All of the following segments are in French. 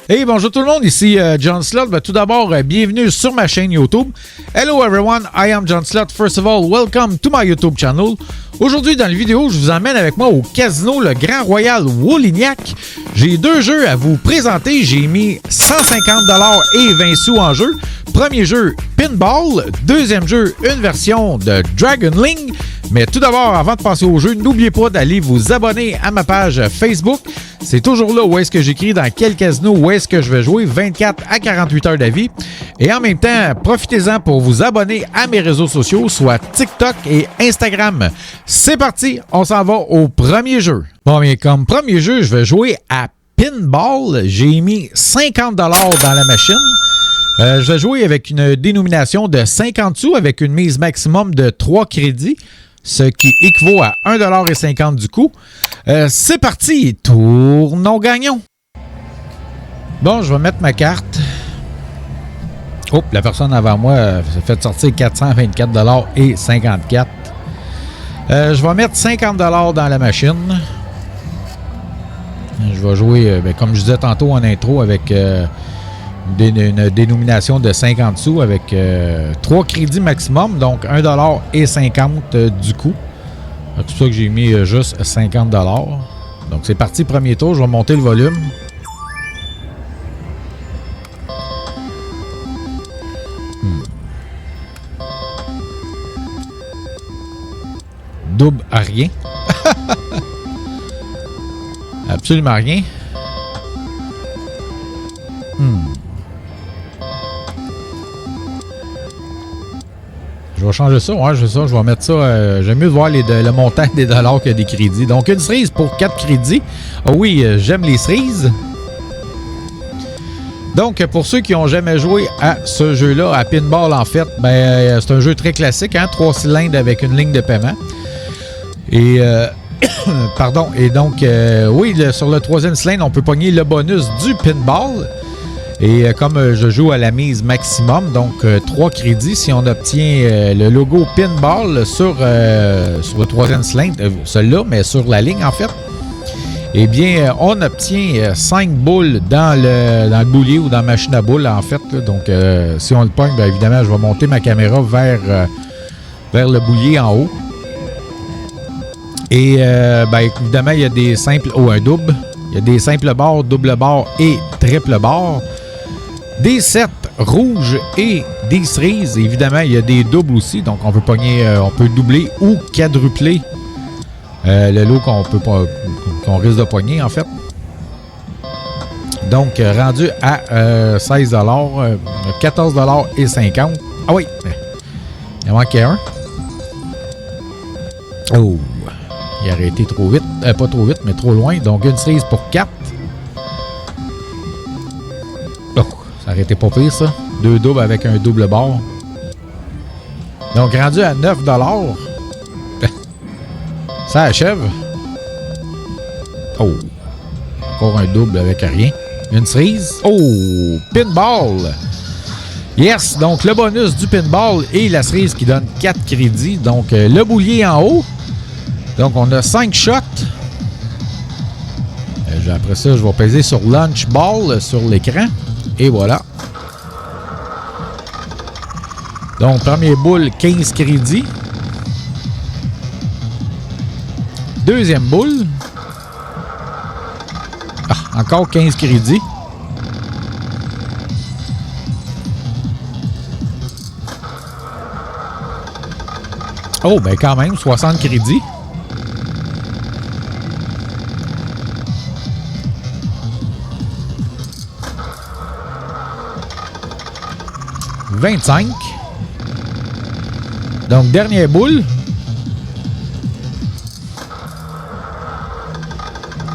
Hey, bonjour tout le monde, ici John Slot. Tout d'abord, bienvenue sur ma chaîne YouTube. Hello everyone, I am John Slot. First of all, welcome to my YouTube channel. Aujourd'hui, dans la vidéo, je vous emmène avec moi au casino Le Grand Royal Waulignac. J'ai deux jeux à vous présenter. J'ai mis 150$ et 20 sous en jeu. Premier jeu, Pinball. Deuxième jeu, une version de Dragon Link. Mais tout d'abord, avant de passer au jeu, n'oubliez pas d'aller vous abonner à ma page Facebook. C'est toujours là où est-ce que j'écris dans quel casino, où est-ce que je vais jouer, 24 à 48 heures d'avis. Et en même temps, profitez-en pour vous abonner à mes réseaux sociaux, soit TikTok et Instagram. C'est parti, on s'en va au premier jeu. Bon, mais comme premier jeu, je vais jouer à Pinball. J'ai mis 50$ dans la machine. Je vais jouer avec une dénomination de 50 sous avec une mise maximum de 3 crédits. Ce qui équivaut à 1,50$ du coup. C'est parti, tournons gagnons. Bon, je vais mettre ma carte. Oh, la personne avant moi s'est fait sortir 424$ et 54. Je vais mettre 50$ dans la machine. Je vais jouer, comme je disais tantôt en intro, avec une dénomination de 50 sous avec 3 crédits maximum, donc 1,50$ du coup. C'est pour ça que j'ai mis juste 50$. Donc c'est parti, premier tour, je vais monter le volume. Double à rien. Absolument rien. Je vais changer ça, ouais, je vais mettre ça. J'aime mieux de voir le montant des dollars que des crédits. Donc, une cerise pour 4 crédits. Ah oui, j'aime les cerises. Donc, pour ceux qui n'ont jamais joué à ce jeu-là, à Pinball, en fait, c'est un jeu très classique, hein, 3 cylindres avec une ligne de paiement. Et, pardon, et donc, oui, sur le troisième cylindre, on peut pogner le bonus du Pinball. Et comme je joue à la mise maximum, donc 3 crédits, si on obtient le logo Pinball sur le troisième cylindre, celui-là, mais sur la ligne en fait, eh bien, on obtient 5 boules dans le boulier ou dans la machine à boules en fait. Là. Donc, si on le pogne, bien évidemment, je vais monter ma caméra vers le boulier en haut. Et évidemment, il y a des simples, un double. Il y a des simples barres, double barre et triple barre. Des 7 rouges et des cerises. Évidemment, il y a des doubles aussi. Donc, on peut pogner, on peut doubler ou quadrupler le lot qu'on risque de pogner, en fait. Donc, rendu à 16$, 14$ et 50$. Ah oui! Il en manquait un. Oh! Il a arrêté trop vite. Pas trop vite, mais trop loin. Donc, une cerise pour 4. Ça aurait été pas pire, ça. 2 doubles avec un double barre. Donc, rendu à 9$. Ça achève. Oh! Encore un double avec rien. Une cerise. Oh! Pinball! Yes! Donc, le bonus du pinball et la cerise qui donne 4 crédits. Donc, le boulier en haut. Donc, on a 5 shots. Après ça, je vais peser sur Launch Ball sur l'écran. Et voilà. Donc, premier boule, 15 crédits. Deuxième boule. Ah, encore 15 crédits. Oh, ben quand même, 60 crédits. « 25. Donc, dernière boule.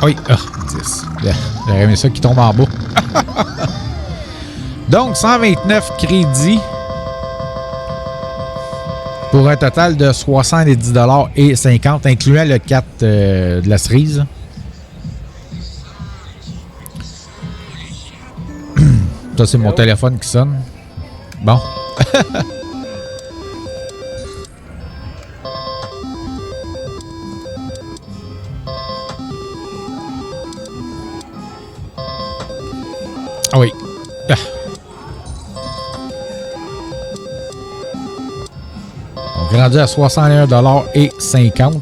Oui, 10. J'aurais aimé ça qui tombe en bas. Donc, 129 crédits pour un total de 70$ et 50$, incluant le 4 de la cerise. Ça, c'est mon téléphone qui sonne. Bon. Ah oui. Ah. Donc, rendu à 61,50 $.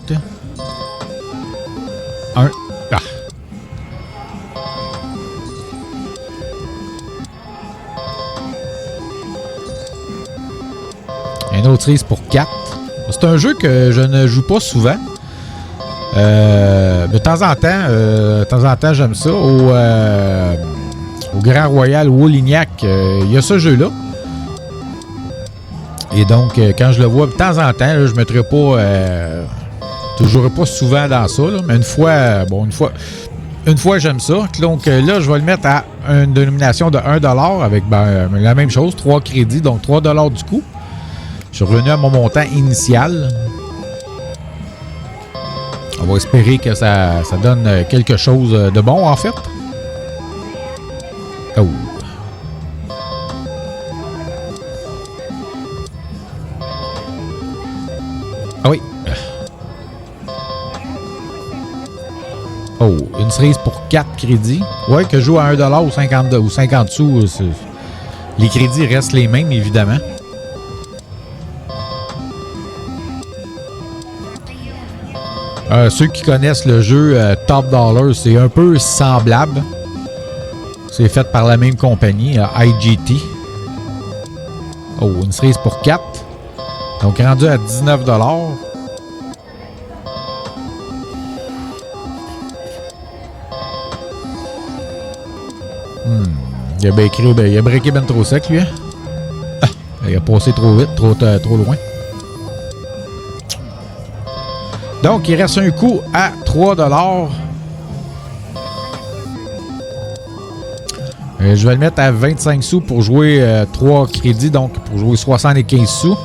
1. Ah. Un autre cerise pour 4. C'est un jeu que je ne joue pas souvent. De temps en temps, j'aime ça. Au Grand Royal ou au Lignac, il y a ce jeu-là. Et donc, quand je le vois de temps en temps, là, je ne mettrai pas... je ne jouerai pas souvent dans ça, là, mais une fois, j'aime ça. Donc là, je vais le mettre à une dénomination de 1 $ avec la même chose, 3 crédits, donc 3 $ du coup. Je suis revenu à mon montant initial. On va espérer que ça donne quelque chose de bon, en fait. Oh. Ah oui. Oh, une cerise pour 4 crédits. Ouais, que je joue à 1 $ ou 50 sous. Les crédits restent les mêmes, évidemment. Ceux qui connaissent le jeu Top Dollar, c'est un peu semblable. C'est fait par la même compagnie, IGT. Oh, une cerise pour 4. Donc, rendu à 19 $. Il a breaké ben trop sec, lui. Hein? Ah, il a passé trop vite, trop loin. Donc, il reste un coup à 3 $. Je vais le mettre à 25 sous pour jouer 3 crédits, donc pour jouer 75 sous.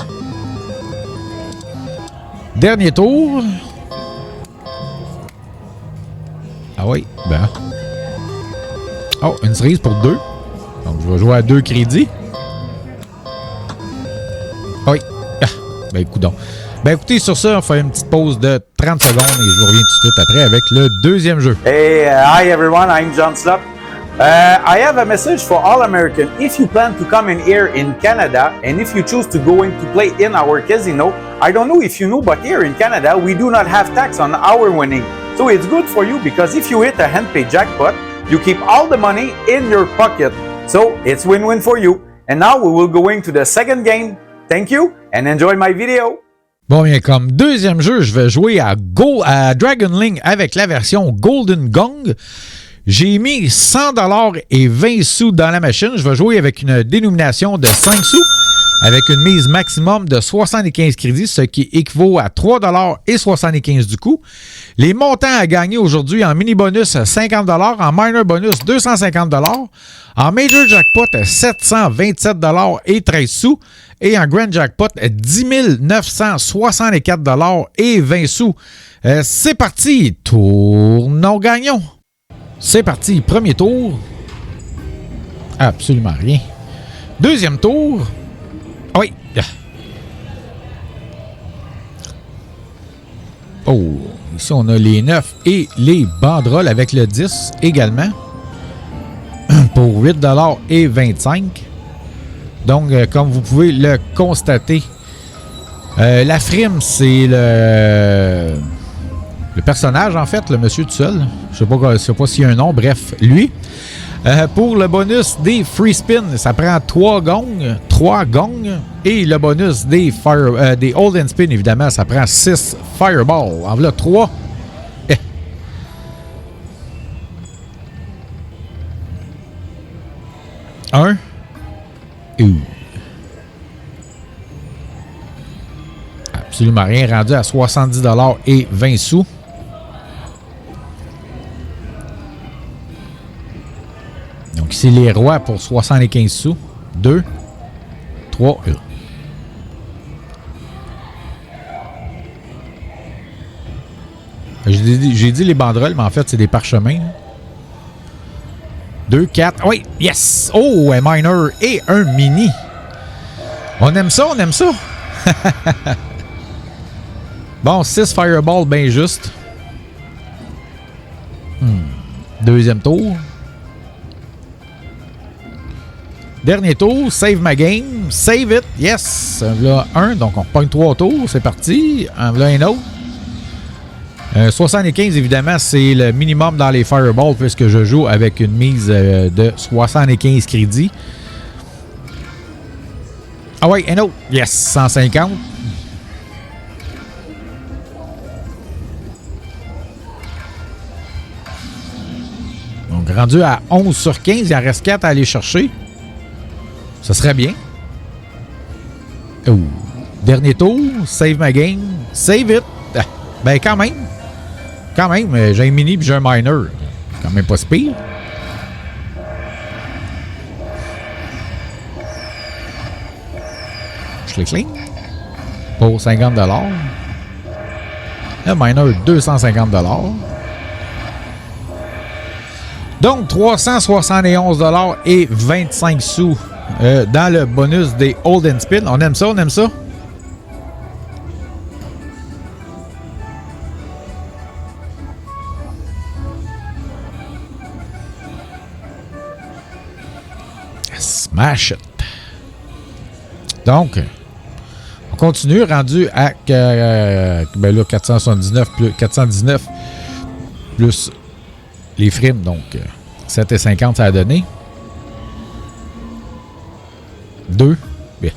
Dernier tour. Ah oui, ben. Oh, une cerise pour 2. Donc, je vais jouer à 2 crédits. Oui. Ah, ben, coudonc. Ben écoutez, sur ça, on fait une petite pause de 30 secondes et je vous reviens tout de suite après avec le deuxième jeu. Hey, hi everyone, I'm John Slop. I have a message for all Americans. If you plan to come in here in Canada and if you choose to go in to play in our casino, I don't know if you know, but here in Canada, we do not have tax on our winning. So it's good for you because if you hit a hand-paid jackpot, you keep all the money in your pocket. So it's win-win for you. And now we will go into the second game. Thank you and enjoy my video. Bon, bien, comme deuxième jeu, je vais jouer à Dragon Link avec la version Golden Gong. J'ai mis 100 $ et 20 sous dans la machine. Je vais jouer avec une dénomination de 5 sous, avec une mise maximum de 75 crédits, ce qui équivaut à 3 $ et 75 du coup. Les montants à gagner aujourd'hui en mini-bonus, 50 $, en minor bonus, 250 $, en major jackpot, 727 $ et 13 sous, et en grand jackpot, 10 964 $ et 20 sous. C'est parti, tournons gagnons. C'est parti, premier tour. Absolument rien. Deuxième tour. Oui. Oh, ici on a les 9 et les banderoles avec le 10 également. Pour 8 $ et 25. Donc, comme vous pouvez le constater, la frime, c'est le personnage, en fait, le monsieur tout seul. Je ne sais pas s'il y a un nom. Bref, lui. Pour le bonus des free spin, ça prend 3 gongs. Et le bonus des hold and spin, évidemment, ça prend 6 fireballs. En voilà 3. Un. Absolument rien. Rendu à 70 $ et 20 sous. Donc ici, les rois pour 75 sous. 2, 3, 1. J'ai dit les banderoles, mais en fait, c'est des parchemins. 2, 4. Oui, yes! Oh, un minor et un mini. On aime ça, on aime ça. Bon, 6 fireballs, bien juste. Deuxième tour. Dernier tour, save ma game, save it, yes. Là, un, donc on repogne 3 tours, c'est parti. Là, un autre. 75, évidemment, c'est le minimum dans les Fireballs puisque je joue avec une mise de 75 crédits. Ah ouais, un autre, yes, 150. Donc, rendu à 11 sur 15, il en reste 4 à aller chercher. Ça serait bien. Oh. Dernier tour, save ma game, save it. Ah, ben, quand même. Quand même, j'ai un mini et j'ai un minor. Quand même pas si pire. Je les clean. Pour 50$. Le minor, 250$. Donc, 371$ et 25 sous dans le bonus des Hold and Spin. On aime ça, on aime ça. Smash it. Donc, on continue, rendu à ben là, 419 plus les frimes, donc 7,50 ça a donné. 2. Bien.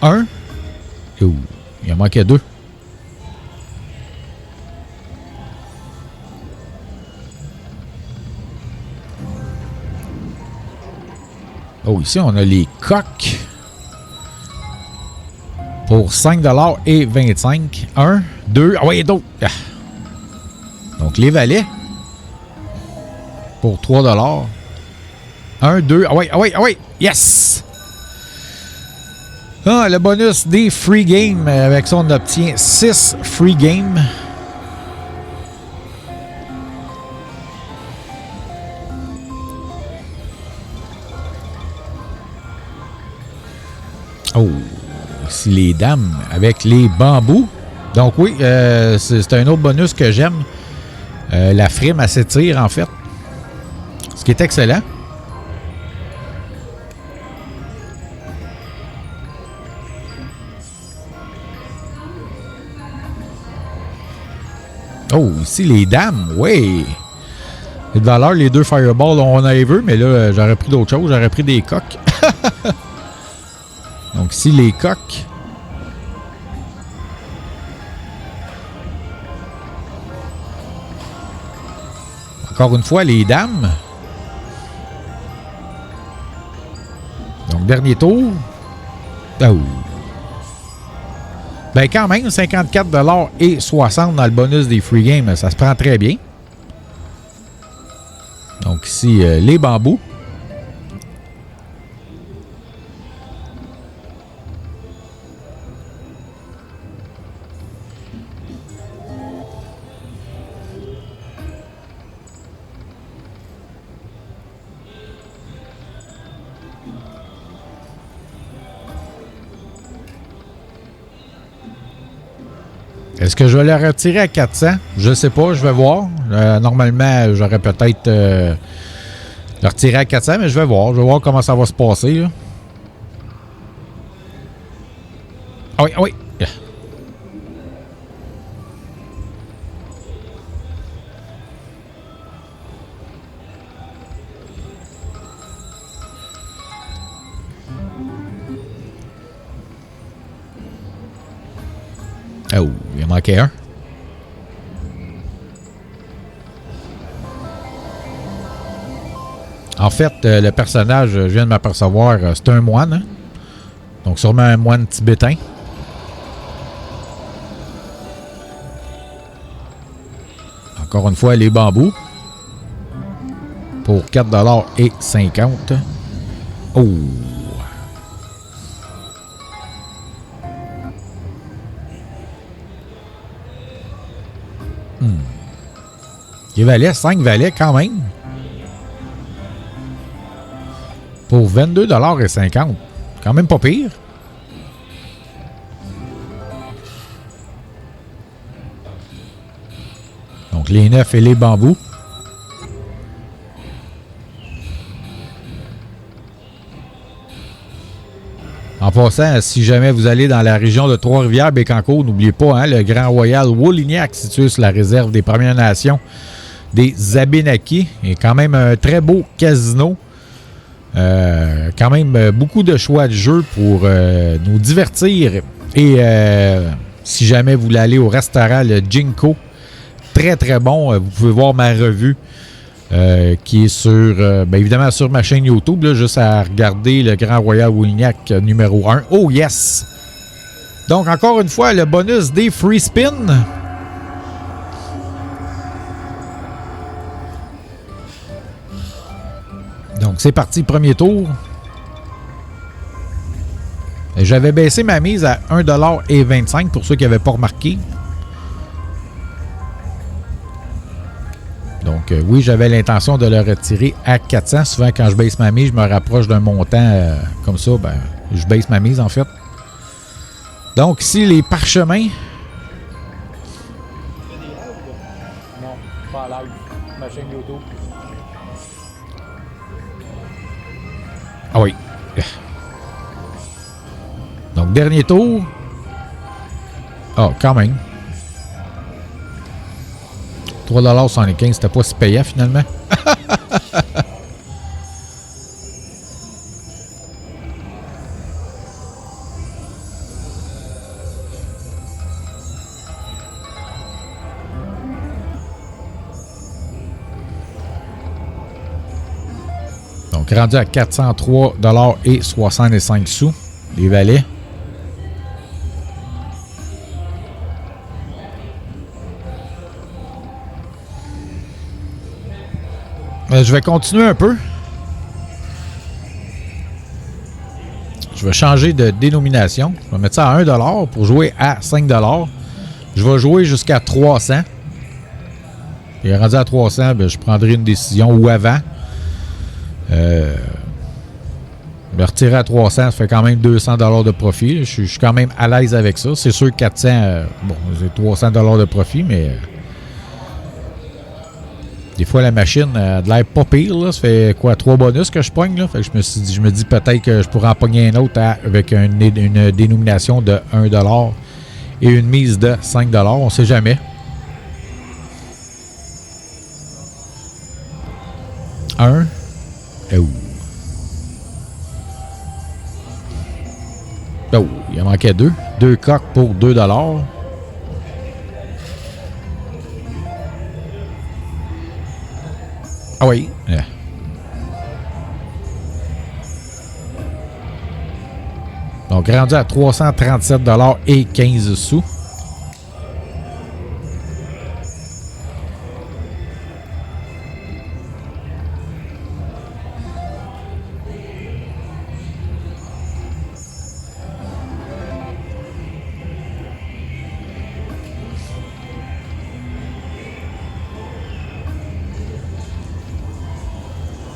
1. Ouh, il en manquait 2. Oh, ici, on a les coques pour 5$ et 25. 1, 2. Ah ouais, d'autres. Ah. Donc, les valets pour 3$. 1, 2. Ah ouais, ah ouais, ah ouais. Yes! Ah, le bonus des free games. Avec ça, on obtient 6 free games. Oh, ici les dames avec les bambous. Donc oui, c'est un autre bonus que j'aime. La frime, elle s'étire en fait. Ce qui est excellent. Oh, ici les dames, oui. Et de valeur, les 2 Fireballs, on avait vu, mais là, j'aurais pris d'autres choses. J'aurais pris des coques. Donc ici, les coques. Encore une fois, les dames. Donc, dernier tour. Oh. Ben, quand même, 54$ et 60$ dans le bonus des free games. Ça se prend très bien. Donc ici, les bambous. Est-ce que je vais le retirer à 400? Je ne sais pas, je vais voir. Normalement, j'aurais peut-être le retirer à 400, mais je vais voir. Je vais voir comment ça va se passer. Là. Ah oui, ah oui. Oh, il en manquait un. En fait, le personnage, je viens de m'apercevoir, c'est un moine. Hein? Donc, sûrement un moine tibétain. Encore une fois, les bambous. Pour 4$ et 50. Oh! Il valait 5 valets quand même. Pour 22$ et 50. Quand même pas pire. Donc les 9 et les bambous. En passant, si jamais vous allez dans la région de Trois-Rivières, Bécancour, n'oubliez pas, hein, le Grand Royal Woolignac, situé sur la réserve des Premières Nations des Abénaquis. Il y a quand même un très beau casino. Quand même beaucoup de choix de jeux pour nous divertir. Et si jamais vous voulez aller au restaurant le Jinko, très très bon. Vous pouvez voir ma revue qui est sur, évidemment sur ma chaîne YouTube, là, juste à regarder le Grand Royal Woolignac numéro 1. Oh yes! Donc encore une fois, le bonus des free spin. Donc, c'est parti, premier tour. J'avais baissé ma mise à 1,25$ pour ceux qui n'avaient pas remarqué. Donc, oui, j'avais l'intention de le retirer à 400. Souvent, quand je baisse ma mise, je me rapproche d'un montant comme ça. Je baisse ma mise, en fait. Donc, ici, les parchemins. Non, pas live. Ma chaîne YouTube. Ah oui. Donc, dernier tour. Ah, quand même. 3,75$, c'était pas si payant finalement. Donc, rendu à 403,65$, les valets. Je vais continuer un peu. Je vais changer de dénomination. Je vais mettre ça à 1$ pour jouer à 5$. Je vais jouer jusqu'à 300. Et rendu à 300, je prendrai une décision ou avant. Me retirer à 300, ça fait quand même 200$ de profit. Je suis quand même à l'aise avec ça. C'est sûr que 400, c'est 300$ de profit, mais des fois la machine a de l'air pas pire. Là. Ça fait quoi, 3 bonus que je pogne. Là? Fait que je me dis peut-être que je pourrais en pogner un autre avec une dénomination de 1$ et une mise de 5$. On ne sait jamais. Un. Oh, il en manquait 2. 2 coques pour 2$. Ah oui. Yeah. Donc, rendu à 337,15$.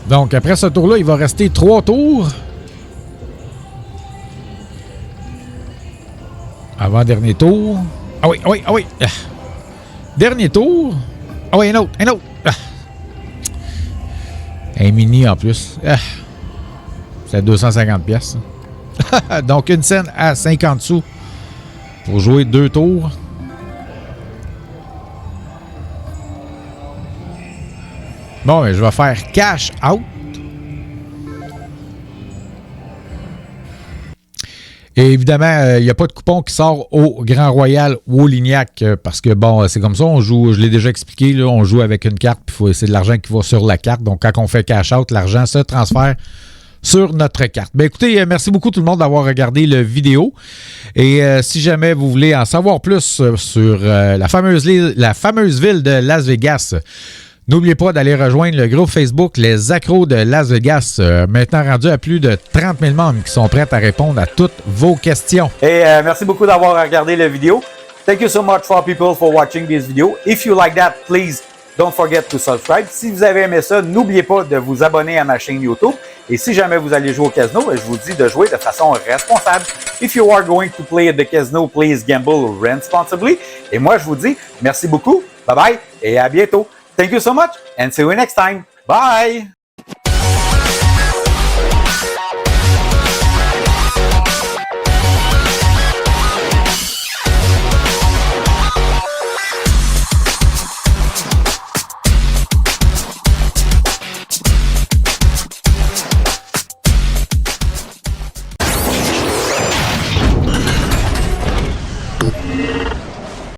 Donc, après ce tour-là, il va rester 3 tours. Avant-dernier tour. Ah oui, ah oui, ah oui. Dernier tour. Ah oui, un autre, un autre. Un mini en plus. C'est 250$. Donc, une scène à 50$ pour jouer 2 tours. Bon, ben, je vais faire cash out. Et évidemment, il n'y a pas de coupon qui sort au Grand Royal Woolignac parce que, bon, c'est comme ça, on joue, je l'ai déjà expliqué, là, on joue avec une carte, puis c'est de l'argent qui va sur la carte. Donc, quand on fait cash out, l'argent se transfère sur notre carte. Ben écoutez, merci beaucoup tout le monde d'avoir regardé la vidéo. Et si jamais vous voulez en savoir plus sur la fameuse ville de Las Vegas, n'oubliez pas d'aller rejoindre le groupe Facebook Les Accros de Las Vegas, maintenant rendu à plus de 30 000 membres qui sont prêts à répondre à toutes vos questions. Et merci beaucoup d'avoir regardé la vidéo. Thank you so much for people for watching this video. If you like that, please don't forget to subscribe. Si vous avez aimé ça, n'oubliez pas de vous abonner à ma chaîne YouTube. Et si jamais vous allez jouer au casino, je vous dis de jouer de façon responsable. If you are going to play at the casino, please gamble responsibly. Et moi, je vous dis merci beaucoup. Bye bye et à bientôt. Thank you so much and see you next time. Bye!